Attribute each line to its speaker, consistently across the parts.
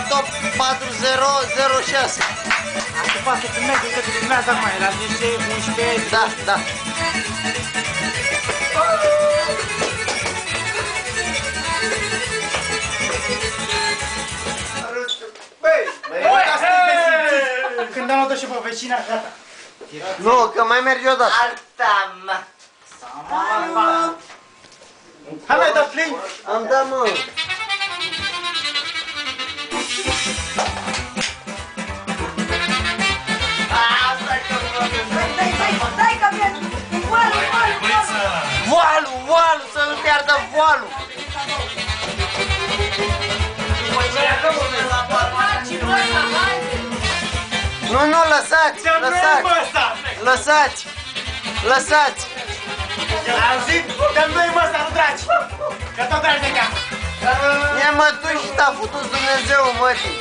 Speaker 1: top 4006.
Speaker 2: Asta poate să filmeze, că te filmează acum, la 10, 11...
Speaker 1: Da, da.
Speaker 2: Când am luat-o și pe vecina, gata.
Speaker 1: Nu, că mai merge odată.
Speaker 3: Alta, mă.
Speaker 2: Hai mai dat plin!
Speaker 1: Am dat, mă.
Speaker 3: Dai că vezi!
Speaker 1: Voalul, să nu piardă voalul. Nu, lăsați.
Speaker 2: Am zis, dăm noi mă ăsta, nu dragi! Că tot dragi de cap!
Speaker 1: E mă, tu și t-a futut Dumnezeu, mătii.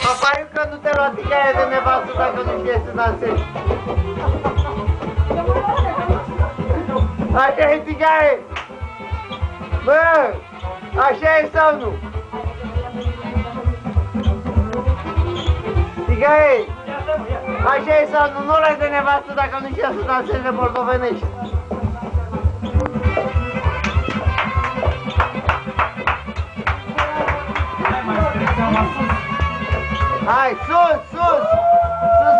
Speaker 1: Papaiu că nu te lua tigaie de nevastă dacă nu știi să dansezi. Așa e tigaie! Bă! Așa e sau nu? Tigaie! Așa e sau nu? Nu l-ai de nevastă dacă nu știi să dansezi moldovenești. Hai, sus,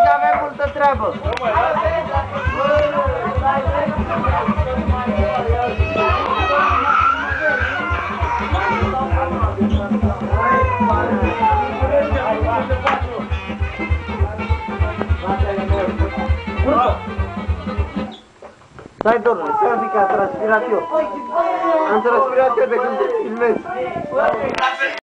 Speaker 1: că avem multă treabă. Stai, domnule, stai un pic, am transpirat eu. Am transpirat eu de când te filmez.